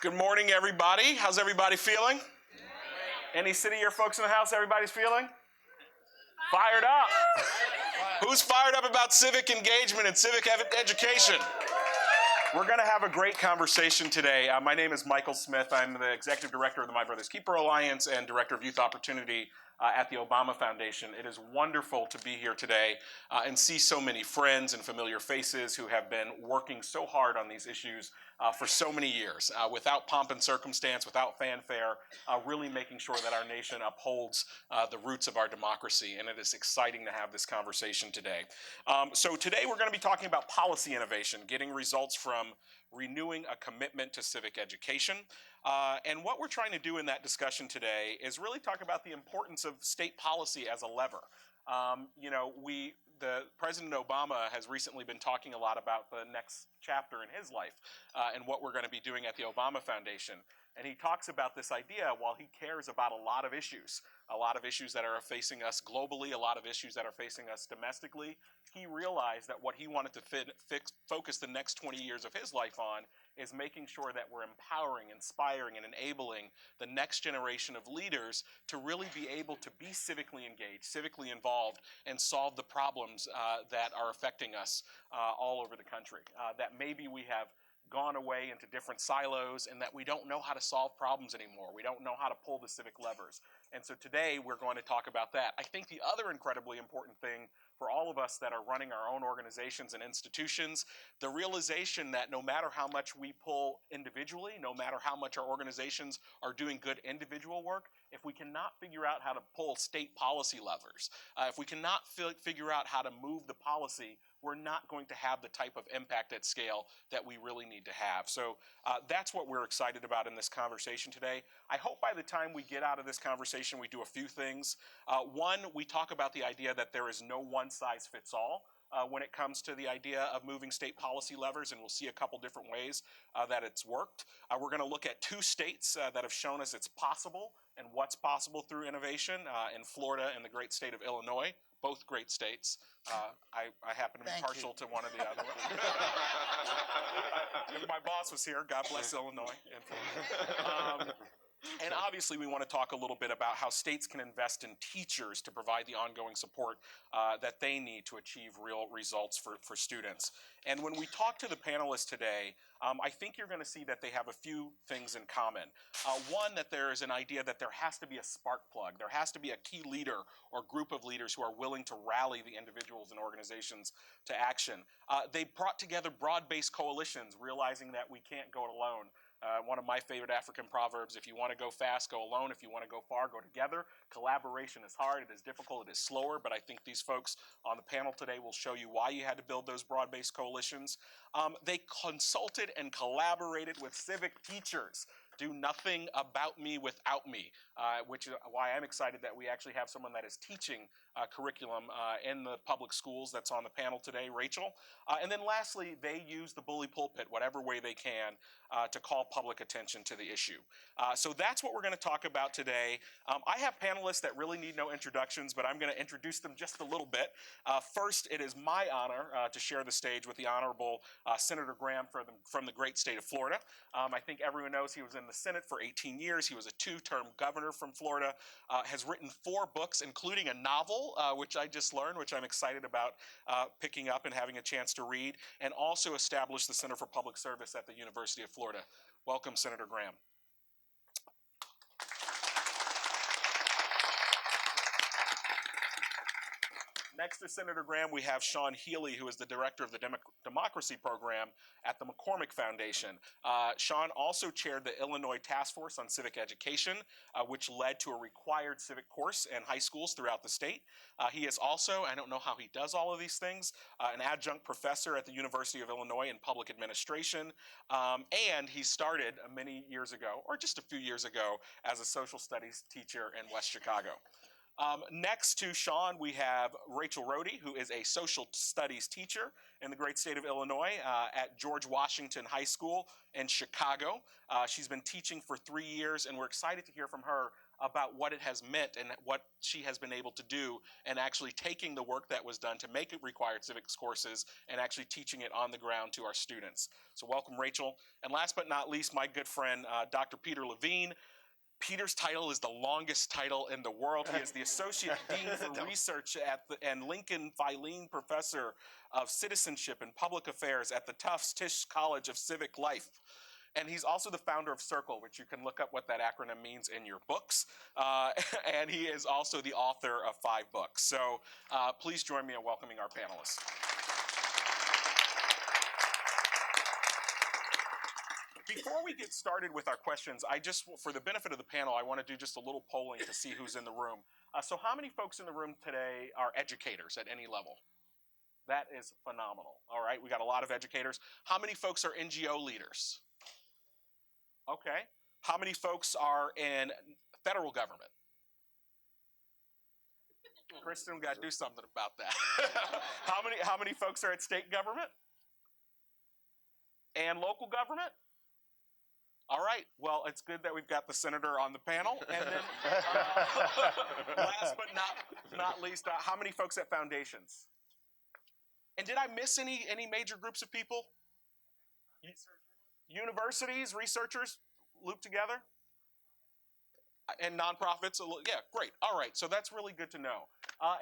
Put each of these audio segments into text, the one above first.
Good morning, everybody. How's everybody feeling? Any City Year folks in the house, everybody's feeling? Fired up. Who's fired up about civic engagement and civic education? We're going to have a great conversation today. My name is Michael Smith. I'm the Executive Director of the My Brother's Keeper Alliance and Director of Youth Opportunity at the Obama Foundation. It is wonderful to be here today and see so many friends and familiar faces who have been working so hard on these issues for so many years, without pomp and circumstance, without fanfare, really making sure that our nation upholds the roots of our democracy. And it is exciting to have this conversation today. So today we're going to be talking about policy innovation, getting results from renewing a commitment to civic education. And what we're trying to do in that discussion today is really talk about the importance of state policy as a lever. President Obama has recently been talking a lot about the next chapter in his life and what we're going to be doing at the Obama Foundation. And he talks about this idea while he cares about a lot of issues that are facing us globally, a lot of issues that are facing us domestically. He realized that what he wanted to focus the next 20 years of his life on is making sure that we're empowering, inspiring, and enabling the next generation of leaders to really be able to be civically engaged, civically involved, and solve the problems that are affecting us all over the country. That maybe we have gone away into different silos and that we don't know how to solve problems anymore. We don't know how to pull the civic levers. And so today we're going to talk about that. I think the other incredibly important thing for all of us that are running our own organizations and institutions, the realization that no matter how much we pull individually, no matter how much our organizations are doing good individual work, if we cannot figure out how to pull state policy levers, if we cannot figure out how to move the policy, we're not going to have the type of impact at scale that we really need to have. So that's what we're excited about in this conversation today. I hope by the time we get out of this conversation, we do a few things. One, we talk about the idea that there is no one size fits all when it comes to the idea of moving state policy levers, and we'll see a couple different ways that it's worked. We're going to look at two states that have shown us it's possible and what's possible through innovation in Florida and the great state of Illinois. Both great states. I happen to be partial to one or the other. If my boss was here, God bless Illinois. And obviously, we want to talk a little bit about how states can invest in teachers to provide the ongoing support that they need to achieve real results for students. And when we talk to the panelists today, I think you're going to see that they have a few things in common. One, that there is an idea that there has to be a spark plug. There has to be a key leader or group of leaders who are willing to rally the individuals and organizations to action. They brought together broad-based coalitions, realizing that we can't go it alone. One of my favorite African proverbs, if you want to go fast, go alone. If you want to go far, go together. Collaboration is hard, it is difficult, it is slower, but I think these folks on the panel today will show you why you had to build those broad-based coalitions. They consulted and collaborated with civic teachers. Do nothing about me without me, which is why I'm excited that we actually have someone that is teaching curriculum in the public schools that's on the panel today, Rachel. And then lastly, they use the bully pulpit, whatever way they can, to call public attention to the issue. So that's what we're going to talk about today. I have panelists that really need no introductions, but I'm going to introduce them just a little bit. First, it is my honor to share the stage with the Honorable Senator Graham from the great state of Florida. I think everyone knows he was in the Senate for 18 years. He was a two-term governor from Florida, has written 4 books, including a novel, which I just learned, which I'm excited about picking up and having a chance to read, and also established the Center for Public Service at the University of Florida. Welcome, Senator Graham. Next to Senator Graham, we have Sean Healy, who is the director of the Democracy Program at the McCormick Foundation. Sean also chaired the Illinois Task Force on Civic Education, which led to a required civic course in high schools throughout the state. He is also, I don't know how he does all of these things, an adjunct professor at the University of Illinois in public administration. And he started many years ago, or just a few years ago, as a social studies teacher in West Chicago. Next to Sean, we have Rachel Rohde, who is a social studies teacher in the great state of Illinois at George Washington High School in Chicago. She's been teaching for 3 years, and we're excited to hear from her about what it has meant and what she has been able to do, and actually taking the work that was done to make it required civics courses and actually teaching it on the ground to our students. So welcome, Rachel. And last but not least, my good friend, Dr. Peter Levine. Peter's title is the longest title in the world. He is the Associate Dean for Research and Lincoln Filene Professor of Citizenship and Public Affairs at the Tufts Tisch College of Civic Life. And he's also the founder of Circle, which you can look up what that acronym means in your books. And he is also the author of 5 books. So please join me in welcoming our panelists. Before we get started with our questions, for the benefit of the panel, I want to do just a little polling to see who's in the room. So how many folks in the room today are educators at any level? That is phenomenal. All right, we got a lot of educators. How many folks are NGO leaders? Okay. How many folks are in federal government? Kristen, we got to do something about that. How many folks are at state government? And local government? All right. Well, it's good that we've got the senator on the panel. And then, last but not least, how many folks at foundations? And did I miss any major groups of people? Universities, researchers looped together? And nonprofits? Yeah, great. All right. So that's really good to know.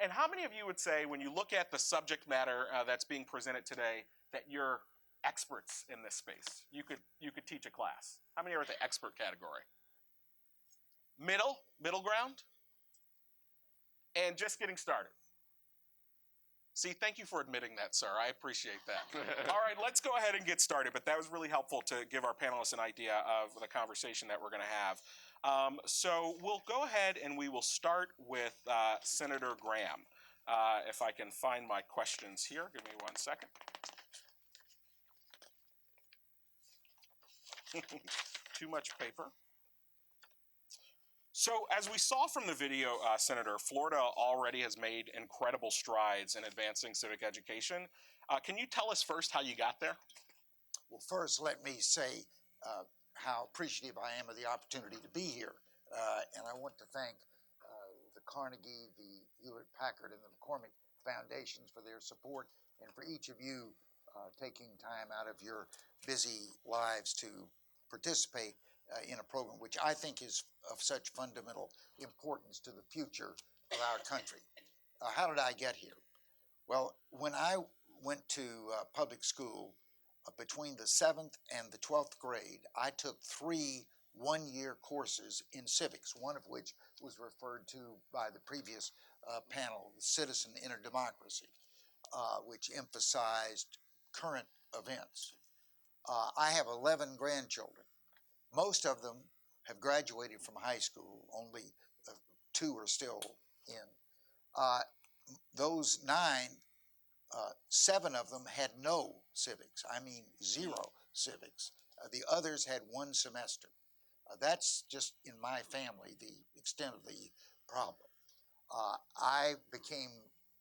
And how many of you would say, when you look at the subject matter that's being presented today, that you're experts in this space? You could teach a class. How many are at the expert category? Middle ground? And just getting started. See, thank you for admitting that, sir. I appreciate that. All right, let's go ahead and get started. But that was really helpful to give our panelists an idea of the conversation that we're going to have. So we'll go ahead and we will start with Senator Graham. If I can find my questions here, give me 1 second. Too much paper. So as we saw from the video, Senator, Florida already has made incredible strides in advancing civic education. Can you tell us first how you got there? Well, first, let me say how appreciative I am of the opportunity to be here. And I want to thank the Carnegie, the Hewlett-Packard, and the McCormick Foundations for their support, and for each of you taking time out of your busy lives to participate in a program which I think is of such fundamental importance to the future of our country. How did I get here? Well, when I went to public school between the 7th and the 12th grade, I took 3 one-year courses in civics, one of which was referred to by the previous panel, Citizen Inner Democracy, which emphasized current events. I have 11 grandchildren. Most of them have graduated from high school. Only 2 are still in. Those 9, 7 of them had no civics. I mean 0 civics. The others had 1 semester. That's just in my family the extent of the problem. I became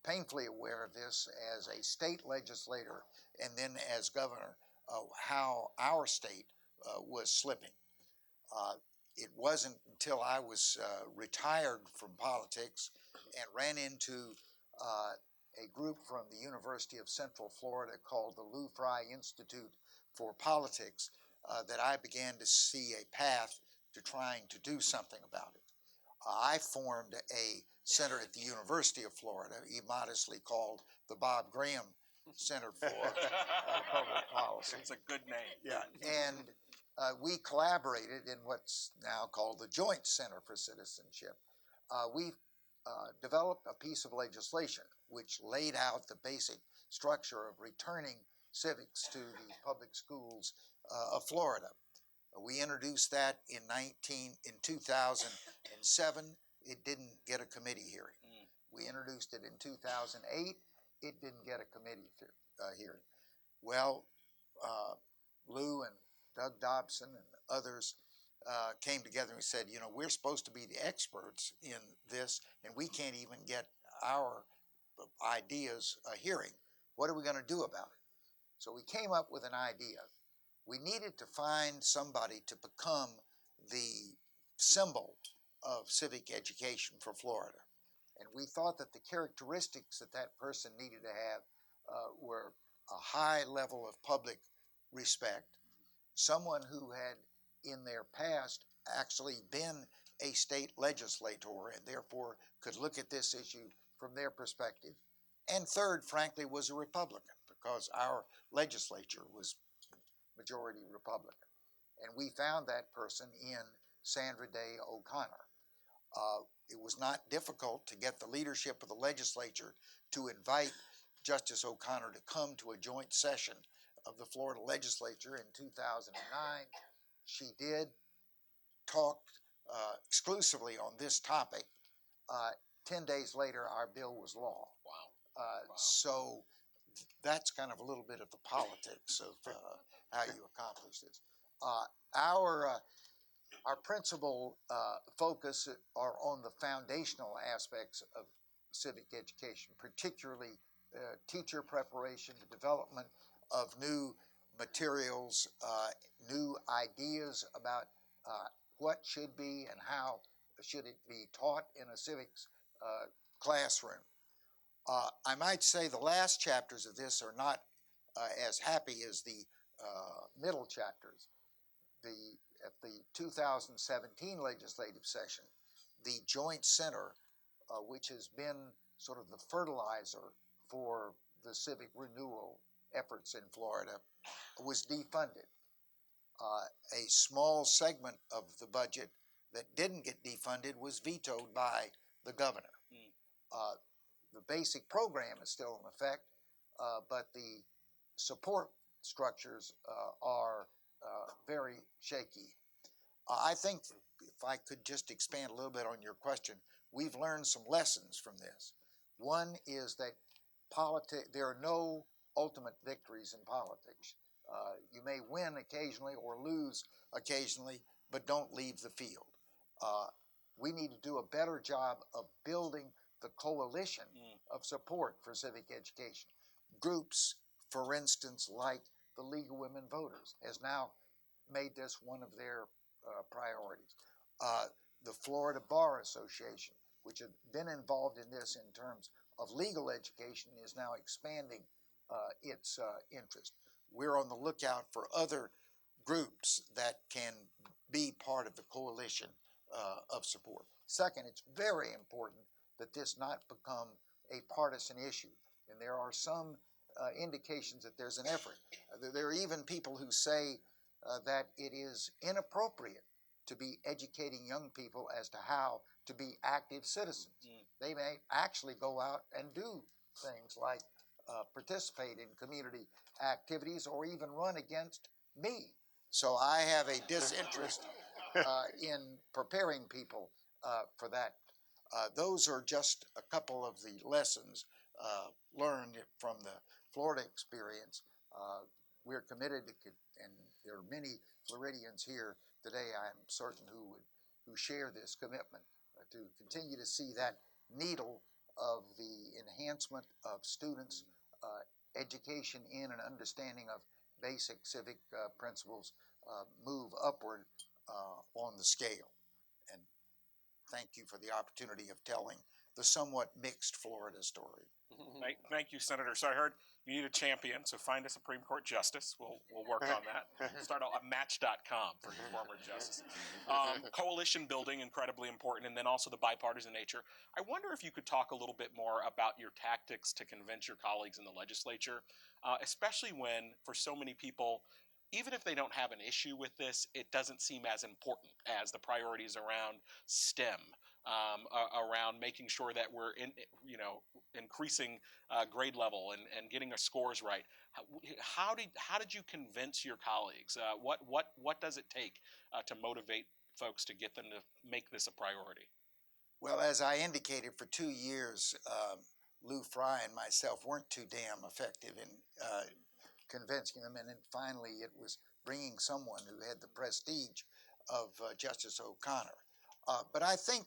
painfully aware of this as a state legislator and then as governor, how our state was slipping. It wasn't until I was retired from politics and ran into a group from the University of Central Florida called the Lou Fry Institute for Politics that I began to see a path to trying to do something about it. I formed a center at the University of Florida, immodestly called the Bob Graham Center for Public Policy. It's a good name. Yeah, and we collaborated in what's now called the Joint Center for Citizenship. We developed a piece of legislation which laid out the basic structure of returning civics to the public schools of Florida. We introduced that in 2007. It didn't get a committee hearing. We introduced it in 2008. It didn't get a committee hearing. Well, Lou and Doug Dobson and others came together and said, you know, we're supposed to be the experts in this, and we can't even get our ideas a hearing. What are we going to do about it? So we came up with an idea. We needed to find somebody to become the symbol of civic education for Florida. And we thought that the characteristics that that person needed to have were a high level of public respect, someone who had in their past actually been a state legislator and therefore could look at this issue from their perspective. And third, frankly, was a Republican because our legislature was majority Republican. And we found that person in Sandra Day O'Connor. It was not difficult to get the leadership of the legislature to invite Justice O'Connor to come to a joint session of the Florida legislature in 2009. She did talk exclusively on this topic. 10 days later, our bill was law. Wow. So that's kind of a little bit of the politics of how you accomplish this. Our principal focus are on the foundational aspects of civic education, particularly teacher preparation, the development of new materials, new ideas about what should be and how should it be taught in a civics classroom. I might say the last chapters of this are not as happy as the middle chapters. At the 2017 legislative session, the Joint Center, which has been sort of the fertilizer for the civic renewal efforts in Florida, was defunded. A small segment of the budget that didn't get defunded was vetoed by the governor. The basic program is still in effect, but the support structures are very shaky. I think if I could just expand a little bit on your question, we've learned some lessons from this. One is that there are no ultimate victories in politics. You may win occasionally or lose occasionally, but don't leave the field. We need to do a better job of building the coalition of support for civic education. Groups, for instance, like the League of Women Voters, has now made this one of their priorities. The Florida Bar Association, which had been involved in this in terms of legal education, is now expanding its interest. We're on the lookout for other groups that can be part of the coalition of support. Second, it's very important that this not become a partisan issue. And there are some indications that there's an effort. There are even people who say that it is inappropriate to be educating young people as to how to be active citizens. They may actually go out and do things like participate in community activities or even run against me. So I have a disinterest in preparing people for that. Those are just a couple of the lessons learned from the Florida experience. We're committed to, and there are many Floridians here today, I'm certain, who share this commitment to continue to see that needle of the enhancement of students' education in and understanding of basic civic principles move upward on the scale. And thank you for the opportunity of telling the somewhat mixed Florida story. Thank you, Senator. So I heard you need a champion, so find a Supreme Court justice. We'll work on that. Start at Match.com for former justice. Coalition building, incredibly important, and then also the bipartisan nature. I wonder if you could talk a little bit more about your tactics to convince your colleagues in the legislature, especially when, for so many people, even if they don't have an issue with this, it doesn't seem as important as the priorities around STEM, around making sure that we're increasing grade level and getting our scores right. How did you convince your colleagues? What does it take to motivate folks to get them to make this a priority? Well, as I indicated, for 2 years, Lou Fry and myself weren't too damn effective in convincing them, and then finally it was bringing someone who had the prestige of Justice O'Connor. But I think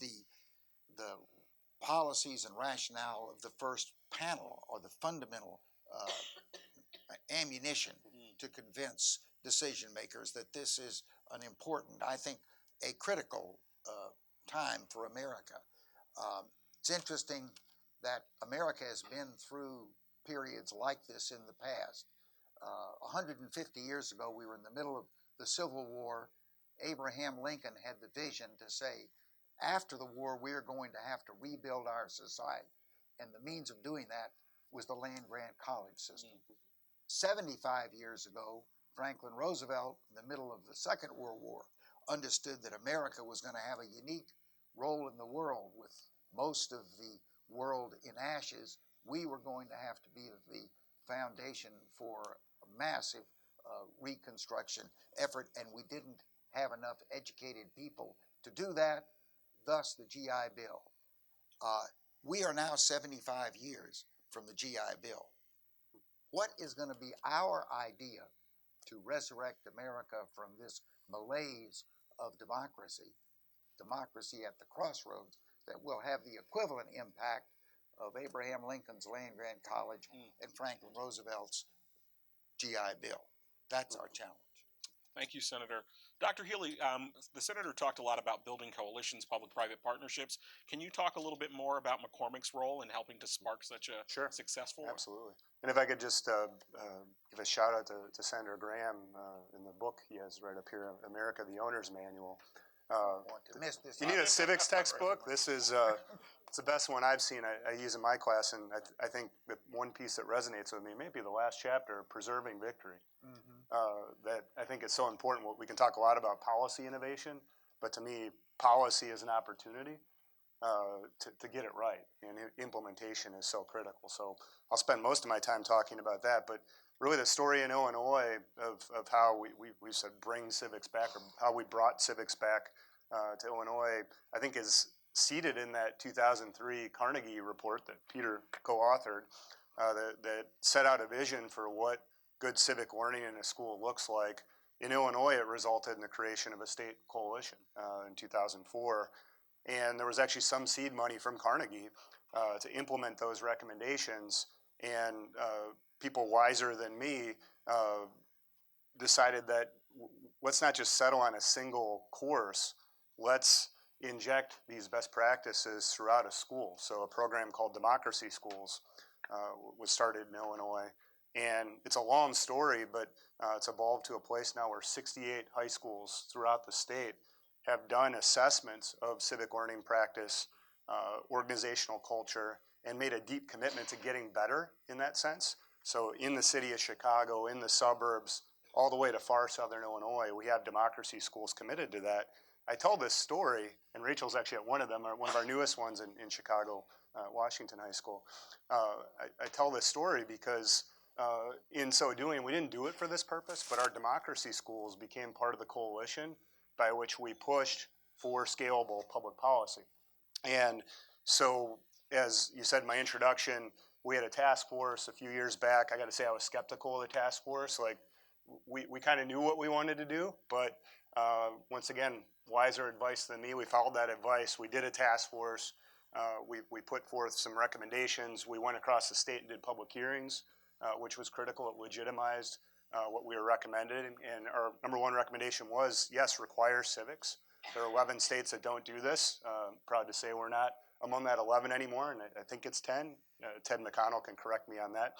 the policies and rationale of the first panel are the fundamental ammunition to convince decision makers that this is an important, I think, a critical time for America. It's interesting that America has been through periods like this in the past. 150 years ago, we were in the middle of the Civil War. Abraham Lincoln had the vision to say, after the war, we are going to have to rebuild our society. And the means of doing that was the land grant college system. 75 years ago, Franklin Roosevelt, in the middle of the Second World War, understood that America was going to have a unique role in the world. With most of the world in ashes, we were going to have to be the foundation for a massive reconstruction effort, and we didn't have enough educated people to do that, thus the GI Bill. We are now 75 years from the GI Bill. What is going to be our idea to resurrect America from this malaise of democracy at the crossroads, that will have the equivalent impact of Abraham Lincoln's land grant college and Franklin Roosevelt's GI Bill? That's our challenge. Thank you, Senator. Dr. Healy, the Senator talked a lot about building coalitions, public-private partnerships. Can you talk a little bit more about McCormick's role in helping to spark such a successful? Absolutely. And if I could just give a shout out to Senator Graham in the book he has right up here, America, the Owner's Manual. You need a civics textbook? This is it's the best one I've seen. I use in my class, and I think the one piece that resonates with me may be the last chapter, Preserving Victory. That I think is so important. We can talk a lot about policy innovation, but to me, policy is an opportunity to get it right, and implementation is so critical. So I'll spend most of my time talking about that, but really the story in Illinois of how we said bring civics back, or how we brought civics back to Illinois, I think is seated in that 2003 Carnegie report that Peter co-authored that set out a vision for what good civic learning in a school looks like. In Illinois, it resulted in the creation of a state coalition in 2004. And there was actually some seed money from Carnegie to implement those recommendations. And people wiser than me decided that let's not just settle on a single course, let's inject these best practices throughout a school. So a program called Democracy Schools was started in Illinois. And it's a long story, but it's evolved to a place now where 68 high schools throughout the state have done assessments of civic learning practice, organizational culture, and made a deep commitment to getting better in that sense. So in the city of Chicago, in the suburbs, all the way to far southern Illinois, we have democracy schools committed to that. I tell this story, and Rachel's actually at one of them, one of our newest ones in Chicago, Washington High School. I tell this story because in so doing, we didn't do it for this purpose, but our democracy schools became part of the coalition by which we pushed for scalable public policy. And so, as you said in my introduction, we had a task force a few years back. I got to say I was skeptical of the task force. Like, we kind of knew what we wanted to do, but once again, wiser advice than me. We followed that advice. We did a task force. We put forth some recommendations. We went across the state and did public hearings, which was critical. It legitimized what we were recommended. And our number one recommendation was, yes, require civics. There are 11 states that don't do this. Proud to say we're not among that 11 anymore, and I think it's 10. Ted McConnell can correct me on that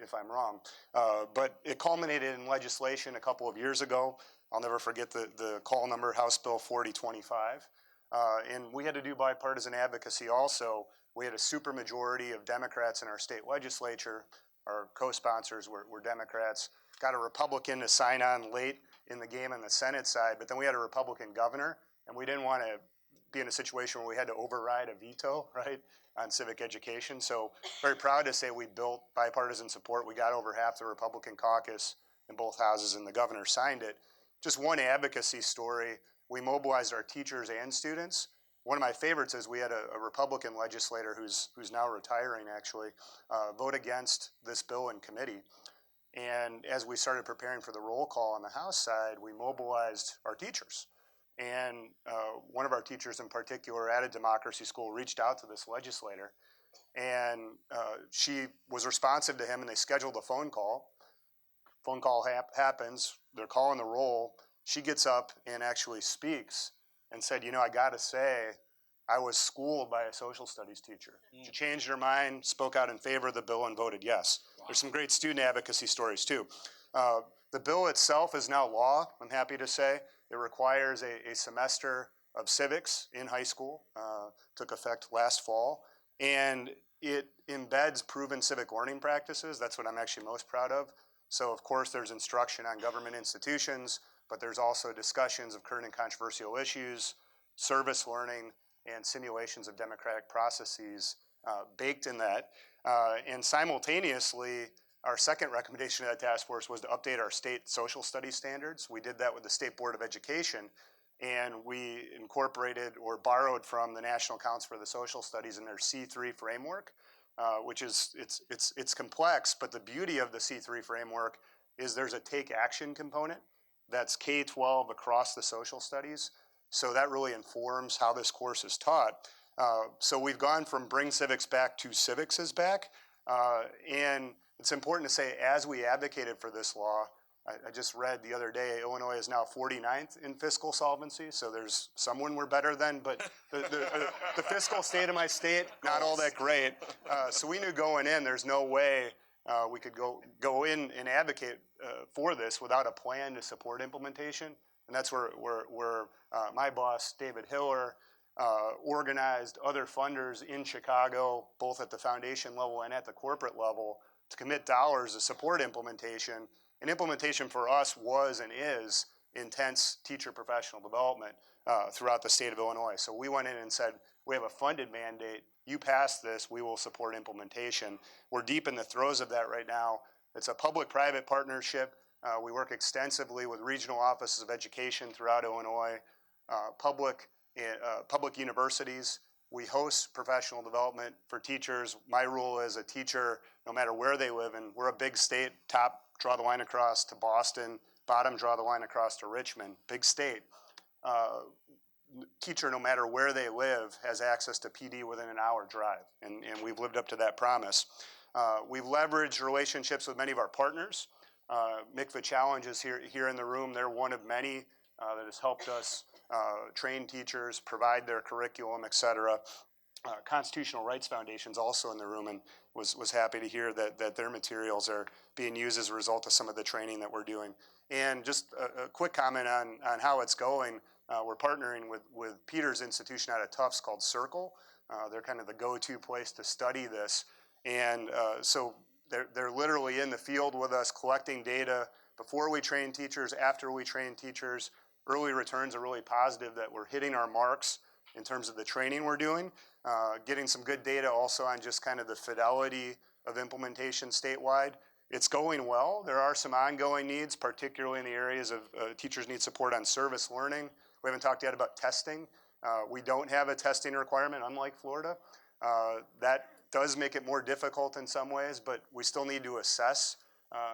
if I'm wrong. But it culminated in legislation a couple of years ago. I'll never forget the call number, House Bill 4025. And we had to do bipartisan advocacy also. We had a supermajority of Democrats in our state legislature. Our co-sponsors were Democrats. Got a Republican to sign on late in the game on the Senate side, but then we had a Republican governor, and we didn't want to be in a situation where we had to override a veto, right, on civic education. So very proud to say we built bipartisan support. We got over half the Republican caucus in both houses, and the governor signed it. Just one advocacy story, we mobilized our teachers and students. One of my favorites is we had a Republican legislator who's now retiring, actually, vote against this bill in committee. And as we started preparing for the roll call on the House side, we mobilized our teachers. And one of our teachers in particular at a democracy school reached out to this legislator. And she was responsive to him, and they scheduled a phone call. Phone call happens. They're calling the roll. she gets up and actually speaks and said, you know, I got to say, I was schooled by a social studies teacher. She changed her mind, spoke out in favor of the bill, and voted yes. There's some great student advocacy stories too. The bill itself is now law, I'm happy to say. It requires a semester of civics in high school, took effect last fall, and it embeds proven civic learning practices. That's what I'm actually most proud of. So of course there's instruction on government institutions, but there's also discussions of current and controversial issues, service learning, and simulations of democratic processes baked in that. And simultaneously, our second recommendation of that task force was to update our state social studies standards. We did that with the State Board of Education, and we incorporated or borrowed from the National Council for the Social Studies in their C3 framework, which is, it's complex, but the beauty of the C3 framework is there's a take action component that's K-12 across the social studies. So that really informs how this course is taught. So we've gone from bring civics back to civics is back. And it's important to say, as we advocated for this law, I just read the other day, Illinois is now 49th in fiscal solvency. So there's someone we're better than, but the fiscal state of my state, not all that great. So we knew going in, there's no way we could go in and advocate for this without a plan to support implementation. And that's where my boss, David Hiller, organized other funders in Chicago, both at the foundation level and at the corporate level, to commit dollars to support implementation. And implementation for us was and is intense teacher professional development throughout the state of Illinois. So we went in and said, we have a funded mandate. You pass this, we will support implementation. We're deep in the throes of that right now. It's a public-private partnership. We work extensively with regional offices of education throughout Illinois, public universities. We host professional development for teachers. My rule is a teacher, no matter where they live, and we're a big state, top draw the line across to Boston, bottom draw the line across to Richmond, big state. Teacher, no matter where they live, has access to PD within an hour drive, and we've lived up to that promise. We've leveraged relationships with many of our partners. MICVA Challenge is here in the room. They're one of many that has helped us train teachers, provide their curriculum, et cetera. Constitutional Rights Foundation's also in the room, and was happy to hear that their materials are being used as a result of some of the training that we're doing. And just a quick comment on how it's going. We're partnering with Peter's institution out of Tufts called Circle. They're kind of the go-to place to study this. And so they're literally in the field with us collecting data before we train teachers, after we train teachers. Early returns are really positive that we're hitting our marks in terms of the training we're doing. Getting some good data also on just kind of the fidelity of implementation statewide. It's going well. There are some ongoing needs, particularly in the areas of teachers need support on service learning. We haven't talked yet about testing. We don't have a testing requirement, unlike Florida. That does make it more difficult in some ways, but we still need to assess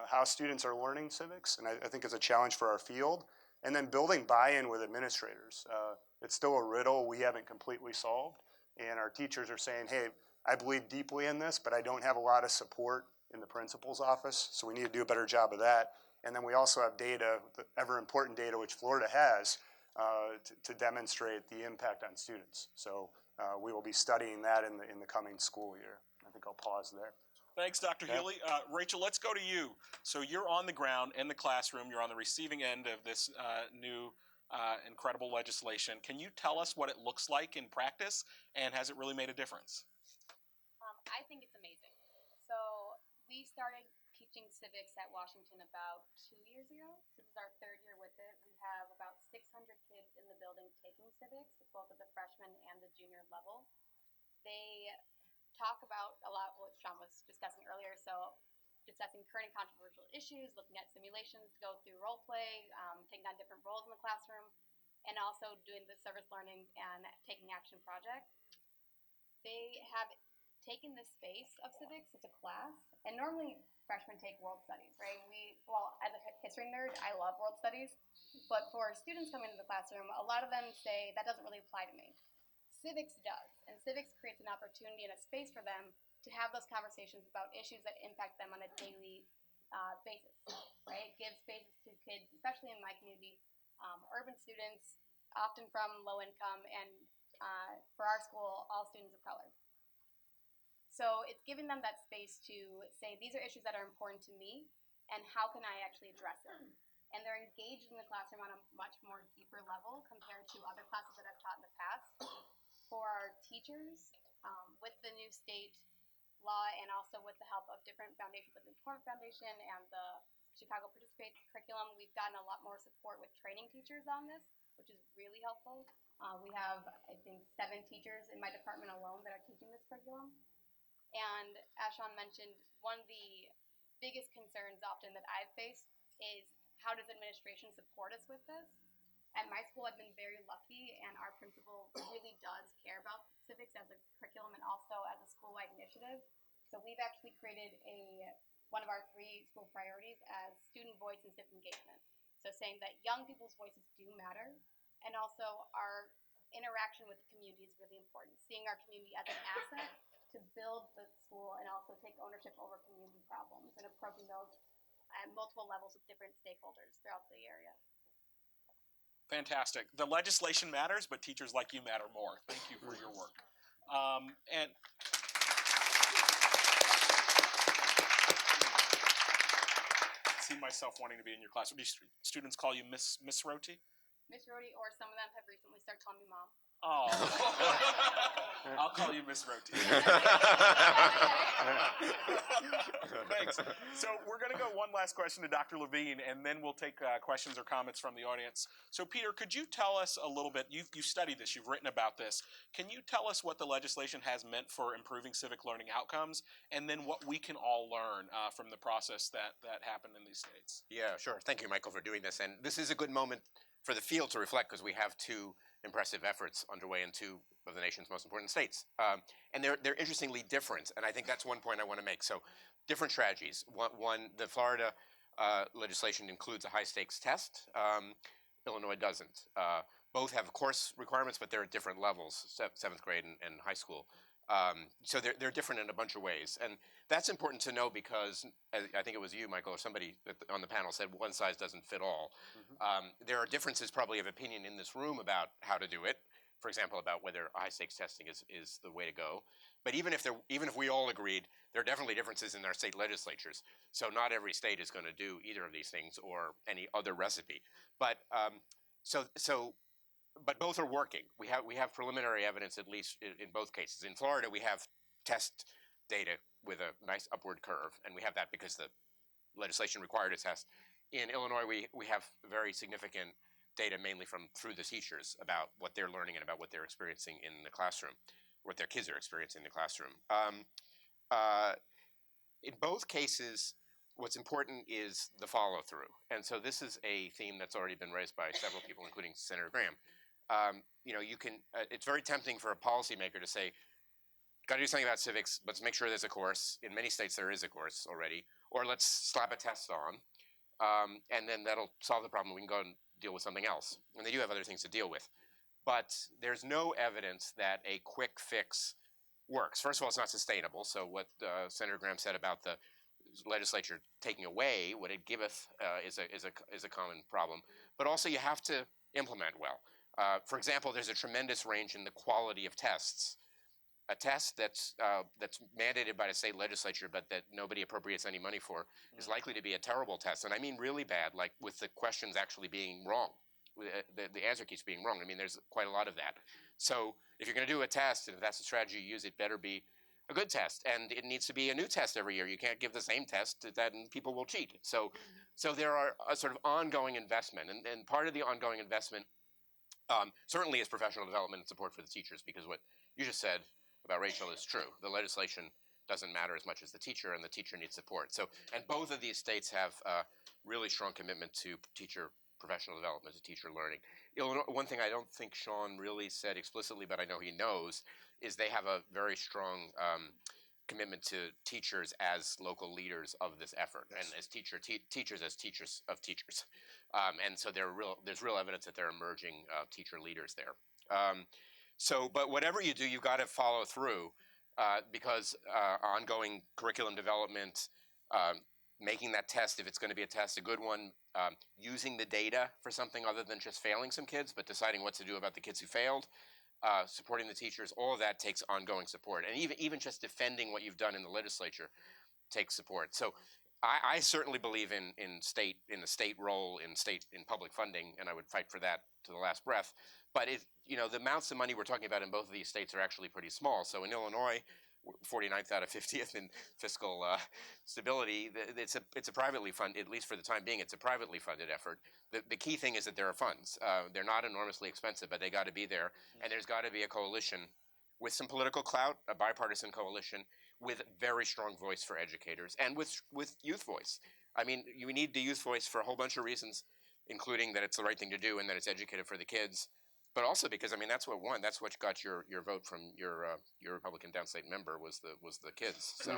how students are learning civics, and I think it's a challenge for our field. And then building buy-in with administrators. It's still a riddle we haven't completely solved, and our teachers are saying, hey, I believe deeply in this, but I don't have a lot of support in the principal's office, so we need to do a better job of that. And then we also have data, the ever important data which Florida has, to demonstrate the impact on students. So we will be studying that in the coming school year. I think I'll pause there. Thanks, Dr. Healy. Rachel, let's go to you. So you're on the ground in the classroom. You're on the receiving end of this new incredible legislation. Can you tell us what it looks like in practice, and has it really made a difference? I think it's amazing. So we started teaching civics at Washington about 2 years ago. This is our third year with it. We have about 600 kids in the building taking civics, both at the freshman and the junior level. They talk about a lot what Sean was discussing earlier, so discussing current and controversial issues, looking at simulations, go through role play, taking on different roles in the classroom, and also doing the service learning and taking action project. They have taken this space of civics as a class, and normally freshmen take world studies, right? Well, as a history nerd, I love world studies, but for students coming into the classroom, a lot of them say that doesn't really apply to me. Civics does, and civics creates an opportunity and a space for them to have those conversations about issues that impact them on a daily basis, right? It gives spaces to kids, especially in my community, different students, often from low income, and for our school, all students of color. So it's giving them that space to say, these are issues that are important to me, and how can I actually address them? And they're engaged in the classroom on a much more deeper level compared to other classes that I've taught in the past. For our teachers, with the new state law and also with the help of different foundations like the Performance Foundation and the Chicago Participates curriculum, we've gotten a lot more support with training teachers on this, which is really helpful. We have, I think, 7 teachers in my department alone that are teaching this curriculum. And as Sean mentioned, one of the biggest concerns often that I've faced is, how does administration support us with this? At my school, I've been very lucky, and our principal really does care about civics as a curriculum and also as a school-wide initiative. So we've actually created one of our 3 school priorities as student voice and civic engagement. So saying that young people's voices do matter, and also our interaction with the community is really important. Seeing our community as an asset to build the school and also take ownership over community problems and approaching those at multiple levels with different stakeholders throughout the area. Fantastic. The legislation matters, but teachers like you matter more. Thank you for your work. And I see myself wanting to be in your class. Do students call you Miss Roti? Miss Roti, or some of them have recently started calling me Mom. Oh, I'll call you Miss Roti. Thanks. So we're going to go one last question to Dr. Levine, and then we'll take questions or comments from the audience. So Peter, could you tell us a little bit, you've studied this, you've written about this. Can you tell us what the legislation has meant for improving civic learning outcomes, and then what we can all learn from the process that happened in these states? Yeah, sure. Thank you, Michael, for doing this. And this is a good moment for the field to reflect, because we have 2 impressive efforts underway in 2 of the nation's most important states. And they're interestingly different, and I think that's one point I want to make. So different strategies. One, the Florida legislation includes a high-stakes test. Illinois doesn't. Both have course requirements, but they're at different levels, 7th grade and high school. So they're different in a bunch of ways. And that's important to know because, I think it was you, Michael, or somebody on the panel said one size doesn't fit all. Mm-hmm. There are differences probably of opinion in this room about how to do it. For example, about whether high-stakes testing is the way to go. But even if we all agreed, there are definitely differences in our state legislatures. So not every state is going to do either of these things or any other recipe. But but both are working. We have preliminary evidence, at least in both cases. In Florida, we have test data with a nice upward curve, and we have that because the legislation required a test. In Illinois, we have very significant data, mainly through the teachers, about what they're learning and about what they're experiencing in the classroom, what their kids are experiencing in the classroom. In both cases, what's important is the follow-through, and so this is a theme that's already been raised by several people, including Senator Graham. You can. It's very tempting for a policymaker to say, "Got to do something about civics. Let's make sure there's a course." In many states, there is a course already, or let's slap a test on, and then that'll solve the problem. We can go and deal with something else, and they do have other things to deal with. But there's no evidence that a quick fix works. First of all, it's not sustainable. So what Senator Graham said about the legislature taking away what it giveth is a common problem. But also, you have to implement well. For example, there's a tremendous range in the quality of tests. A test that's mandated by the state legislature, but that nobody appropriates any money for, is likely to be a terrible test, and I mean really bad, like with the questions actually being wrong. The answer keeps being wrong. I mean, there's quite a lot of that. So if you're going to do a test, and if that's the strategy you use, it better be a good test, and it needs to be a new test every year. You can't give the same test, then people will cheat. So there are a sort of ongoing investment, and part of the ongoing investment certainly is professional development and support for the teachers, because what you just said about Rachel is true. The legislation doesn't matter as much as the teacher, and the teacher needs support. So, and both of these states have a really strong commitment to teacher professional development, to teacher learning. Illinois, one thing I don't think Sean really said explicitly, but I know he knows, is they have a very strong commitment to teachers as local leaders of this effort, and as teachers as teachers of teachers. And so there's real evidence that they're emerging teacher leaders there. But whatever you do, you've got to follow through because ongoing curriculum development, making that test, if it's going to be a test, a good one, using the data for something other than just failing some kids, but deciding what to do about the kids who failed, supporting the teachers, all of that takes ongoing support. And even just defending what you've done in the legislature takes support. So I certainly believe in the state role in public funding, and I would fight for that to the last breath. But the amounts of money we're talking about in both of these states are actually pretty small. So in Illinois, 49th out of 50th in fiscal stability. It's a privately funded, at least for the time being, it's a privately funded effort. The key thing is that there are funds. They're not enormously expensive, but they got to be there. And there's got to be a coalition with some political clout, a bipartisan coalition with very strong voice for educators and with youth voice. I mean, you need the youth voice for a whole bunch of reasons, including that it's the right thing to do and that it's educated for the kids. But also because, I mean, that's what won. That's what got your vote from your Republican downstate member was the kids. So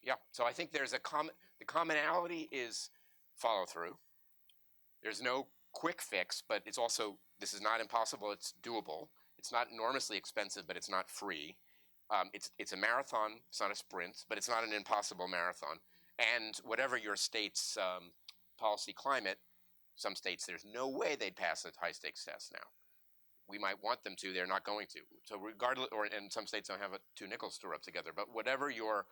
yeah. So I think there's the commonality is follow through. There's no quick fix, but it's also, this is not impossible. It's doable. It's not enormously expensive, but it's not free. It's a marathon. It's not a sprint, but it's not an impossible marathon. And whatever your state's policy climate, some states, there's no way they'd pass a high stakes test now. We might want them to, they're not going to. So regardless, and some states don't have two nickels to rub together, but whatever your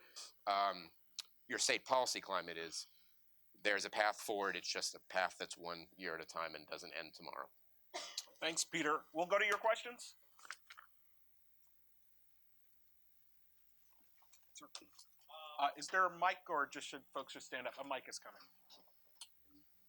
state policy climate is, there's a path forward. It's just a path that's 1 year at a time and doesn't end tomorrow. Thanks, Peter. We'll go to your questions. Is there a mic, or should folks just stand up? A mic is coming.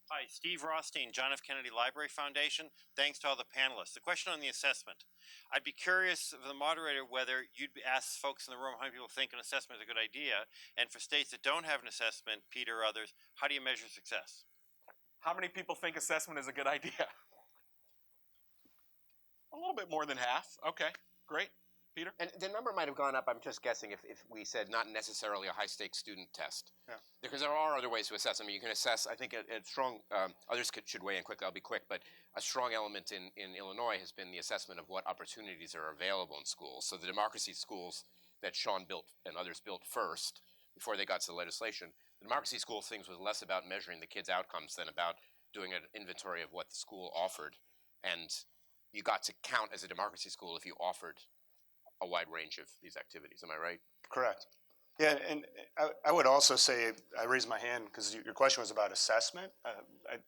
Hi, Steve Rothstein, John F. Kennedy Library Foundation. Thanks to all the panelists. The question on the assessment. I'd be curious of the moderator whether you'd ask folks in the room how many people think an assessment is a good idea, and for states that don't have an assessment, Peter or others, how do you measure success? How many people think assessment is a good idea? A little bit more than half. Okay, great. Peter? And the number might have gone up, I'm just guessing, if we said not necessarily a high-stakes student test. Yeah. Because there are other ways to assess. I mean, you can assess, I think, a strong, others should weigh in quickly, I'll be quick, but a strong element in Illinois has been the assessment of what opportunities are available in schools. So the democracy schools that Sean built and others built first, before they got to the legislation, the democracy school things was less about measuring the kids' outcomes than about doing an inventory of what the school offered. And you got to count as a democracy school if you offered a wide range of these activities. Am I right? Correct. Yeah, and I would also say, I raised my hand because your question was about assessment.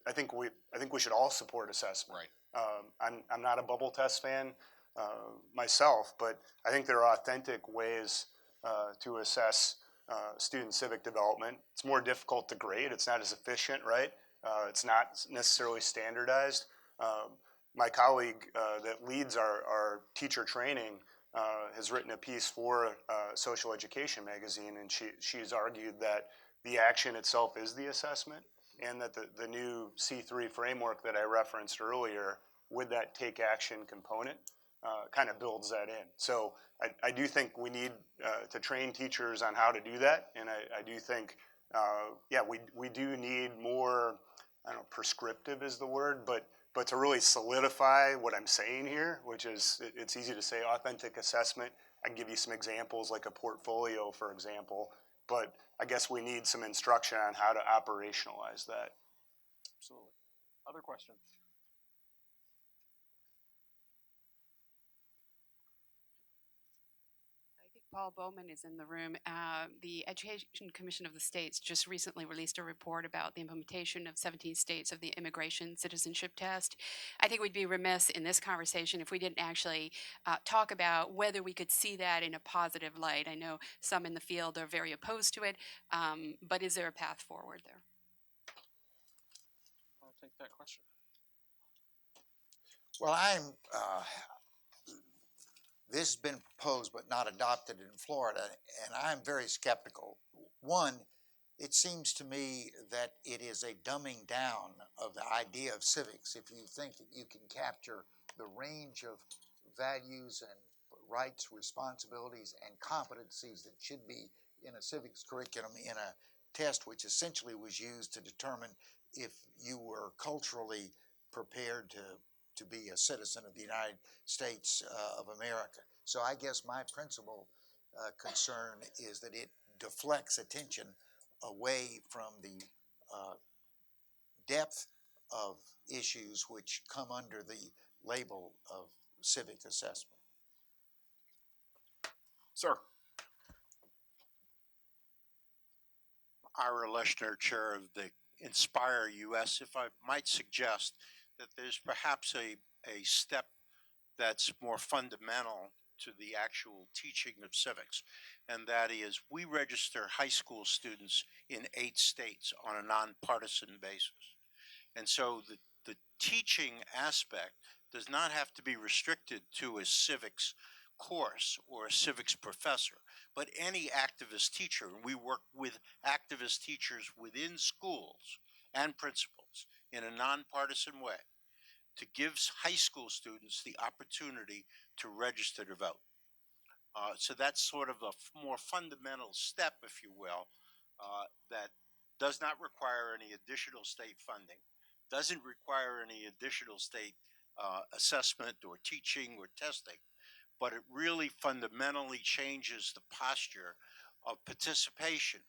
I think we should all support assessment. Right. I'm not a bubble test fan myself, but I think there are authentic ways to assess student civic development. It's more difficult to grade. It's not as efficient, right? It's not necessarily standardized. My colleague that leads our teacher training has written a piece for Social Education magazine, and she's argued that the action itself is the assessment, and that the new C3 framework that I referenced earlier with that take action component kind of builds that in. So I do think we need to train teachers on how to do that, and I do think, yeah, we do need more, I don't know, prescriptive is the word, but to really solidify what I'm saying here, which is, it's easy to say authentic assessment. I can give you some examples, like a portfolio, for example, but I guess we need some instruction on how to operationalize that. Absolutely. Other questions? Paul Bowman is in the room. The Education Commission of the States just recently released a report about the implementation of 17 states of the Immigration Citizenship Test. I think we'd be remiss in this conversation if we didn't actually talk about whether we could see that in a positive light. I know some in the field are very opposed to it, but is there a path forward there? I'll take that question. Well, this has been proposed but not adopted in Florida, and I'm very skeptical. One, it seems to me that it is a dumbing down of the idea of civics. If you think that you can capture the range of values and rights, responsibilities, and competencies that should be in a civics curriculum in a test which essentially was used to determine if you were culturally prepared to be a citizen of the United States of America. So I guess my principal concern is that it deflects attention away from the depth of issues which come under the label of civic assessment. Sir. Ira Leshner, chair of the Inspire US, if I might suggest that there's perhaps a step that's more fundamental to the actual teaching of civics, and that is we register high school students in 8 states on a nonpartisan basis. And so the teaching aspect does not have to be restricted to a civics course or a civics professor, but any activist teacher. And we work with activist teachers within schools and principals in a nonpartisan way to give high school students the opportunity to register to vote. So that's sort of a more fundamental step, if you will, that does not require any additional state funding, doesn't require any additional state assessment or teaching or testing, but it really fundamentally changes the posture of participation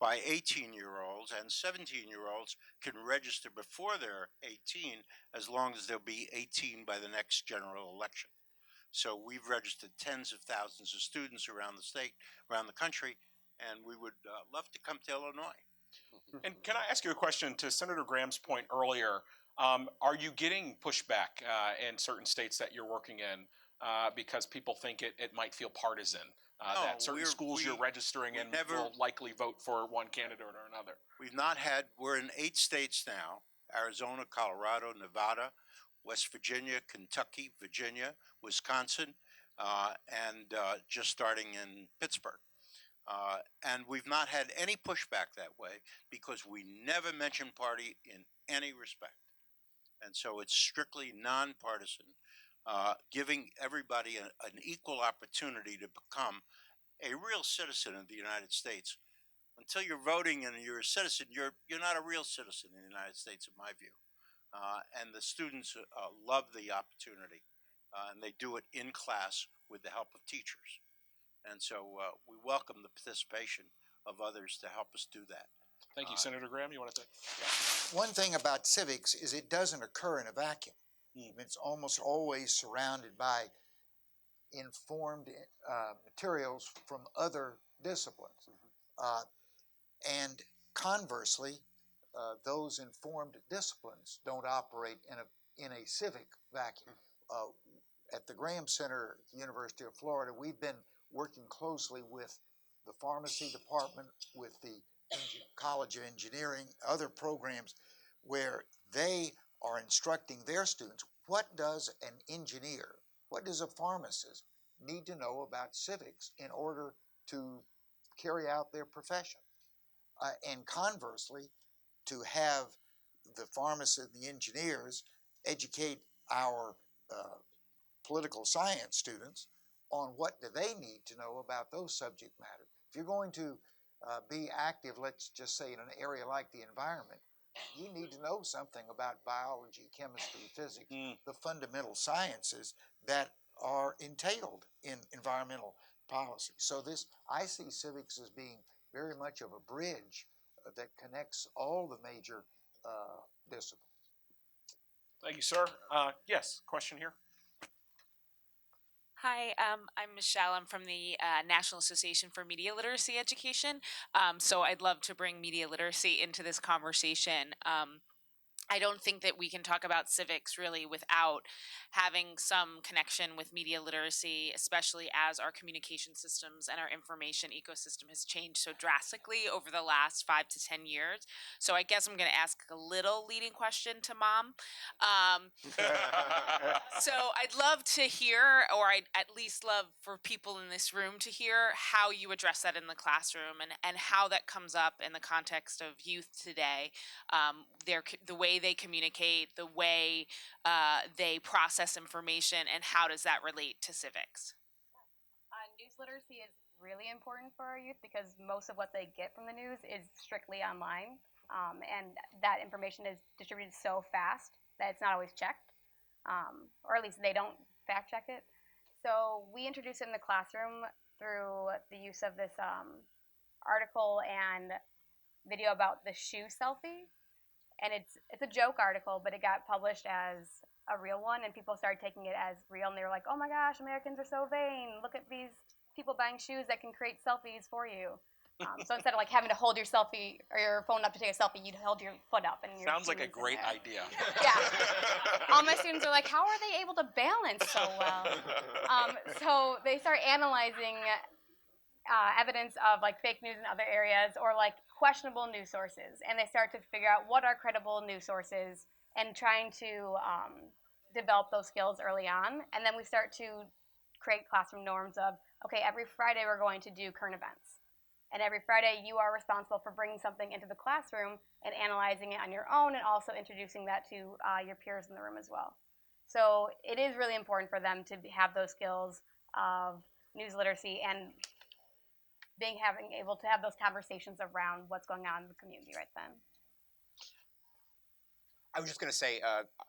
by 18-year-olds, and 17-year-olds can register before they're 18 as long as they'll be 18 by the next general election. So we've registered tens of thousands of students around the state, around the country, and we would love to come to Illinois. And can I ask you a question to Senator Graham's point earlier? Are you getting pushback in certain states that you're working in because people think it might feel partisan? No, that certain schools you're registering in will likely vote for one candidate or another. We've not had, we're in 8 states now: Arizona, Colorado, Nevada, West Virginia, Kentucky, Virginia, Wisconsin, and just starting in Pittsburgh. And we've not had any pushback that way because we never mention party in any respect. And so it's strictly nonpartisan, giving everybody an equal opportunity to become a real citizen of the United States. Until you're voting and you're a citizen, you're not a real citizen in the United States, in my view. And the students love the opportunity, and they do it in class with the help of teachers. And so we welcome the participation of others to help us do that. Thank you. Senator Graham, you want to say? One thing about civics is it doesn't occur in a vacuum. It's almost always surrounded by informed materials from other disciplines. And conversely, those informed disciplines don't operate in a civic vacuum. At the Graham Center at the University of Florida, we've been working closely with the pharmacy department, with the College of Engineering, other programs where they are instructing their students. What does an engineer, what does a pharmacist need to know about civics in order to carry out their profession? And conversely, to have the pharmacists and the engineers educate our political science students on what do they need to know about those subject matter. If you're going to be active, let's just say in an area like the environment, you need to know something about biology, chemistry, physics, the fundamental sciences that are entailed in environmental policy. So I see civics as being very much of a bridge that connects all the major disciplines. Thank you, sir. Yes, question here. Hi, I'm Michelle. I'm from the National Association for Media Literacy Education. So I'd love to bring media literacy into this conversation. I don't think that we can talk about civics really without having some connection with media literacy, especially as our communication systems and our information ecosystem has changed so drastically over the last 5 to 10 years. So I guess I'm going to ask a little leading question to Mom. So I'd love to hear, or I'd at least love for people in this room to hear how you address that in the classroom and how that comes up in the context of youth today, the way they communicate, the way they process information, and how does that relate to civics? News literacy is really important for our youth because most of what they get from the news is strictly online, and that information is distributed so fast that it's not always checked, or at least they don't fact check it. So we introduce it in the classroom through the use of this article and video about the shoe selfie, and it's a joke article, but it got published as a real one, and people started taking it as real, and they were like, "Oh my gosh, Americans are so vain! Look at these people buying shoes that can create selfies for you." So instead of like having to hold your selfie or your phone up to take a selfie, you'd hold your foot up and your Sounds like a shoes in great there. idea. Yeah. All my students are like, "How are they able to balance so well?" So they start analyzing evidence of like fake news in other areas or like questionable news sources, and they start to figure out what are credible news sources and trying to develop those skills early on. And then we start to create classroom norms of, okay, every Friday we're going to do current events. And every Friday you are responsible for bringing something into the classroom and analyzing it on your own, and also introducing that to your peers in the room as well. So it is really important for them to have those skills of news literacy and having able to have those conversations around what's going on in the community right then. I was just going to say,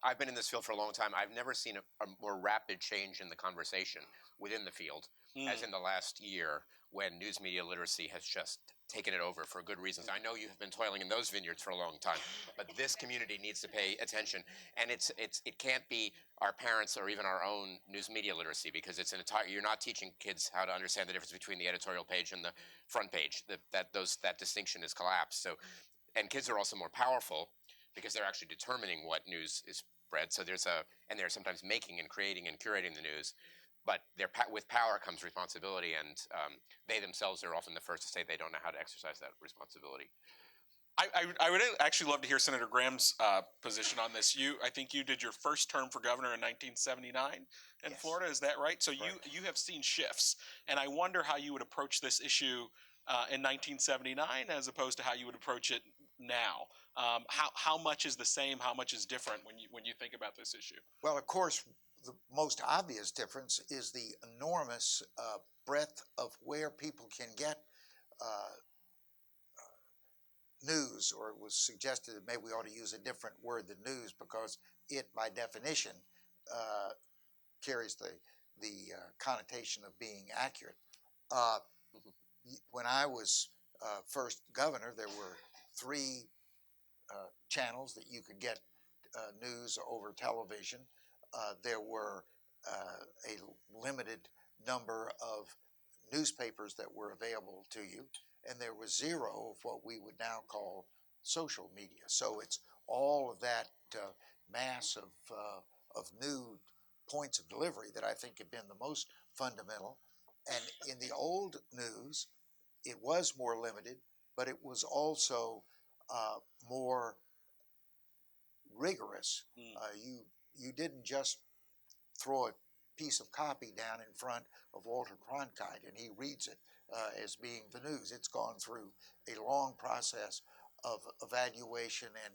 I've been in this field for a long time. I've never seen a more rapid change in the conversation within the field as in the last year, when news media literacy has just taken it over for good reasons. I know you have been toiling in those vineyards for a long time, but this community needs to pay attention. And it can't be our parents or even our own news media literacy, because it's an entire, you're not teaching kids how to understand the difference between the editorial page and the front page. That distinction is collapsed. So, and kids are also more powerful because they're actually determining what news is spread. So and they're sometimes making and creating and curating the news. But with power comes responsibility, and they themselves are often the first to say they don't know how to exercise that responsibility. I would actually love to hear Senator Graham's position on this. I think you did your first term for governor in 1979 in Yes. Florida. Is that right? So Correct. you have seen shifts, and I wonder how you would approach this issue in 1979 as opposed to how you would approach it now. How much is the same? How much is different when you think about this issue? Well, of course, the most obvious difference is the enormous breadth of where people can get news, or it was suggested that maybe we ought to use a different word than news, because it, by definition, carries the connotation of being accurate. When I was first governor, there were 3 channels that you could get news over television. There were a limited number of newspapers that were available to you, and there was 0 of what we would now call social media. So it's all of that mass of new points of delivery that I think have been the most fundamental. And in the old news, it was more limited, but it was also more rigorous. You didn't just throw a piece of copy down in front of Walter Cronkite and he reads it as being the news. It's gone through a long process of evaluation and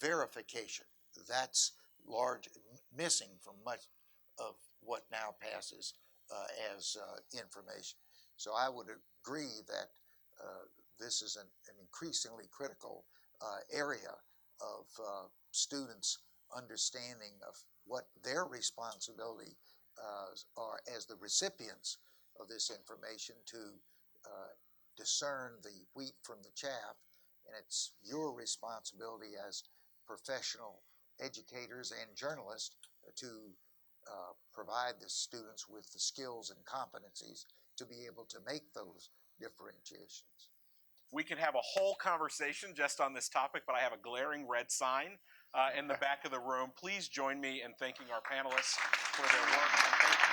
verification. That's missing from much of what now passes as information. So I would agree that this is an increasingly critical area of students' understanding of what their responsibility are as the recipients of this information, to discern the wheat from the chaff. And it's your responsibility as professional educators and journalists to provide the students with the skills and competencies to be able to make those differentiations. We could have a whole conversation just on this topic, but I have a glaring red sign in the back of the room. Please join me in thanking our panelists for their work. And thank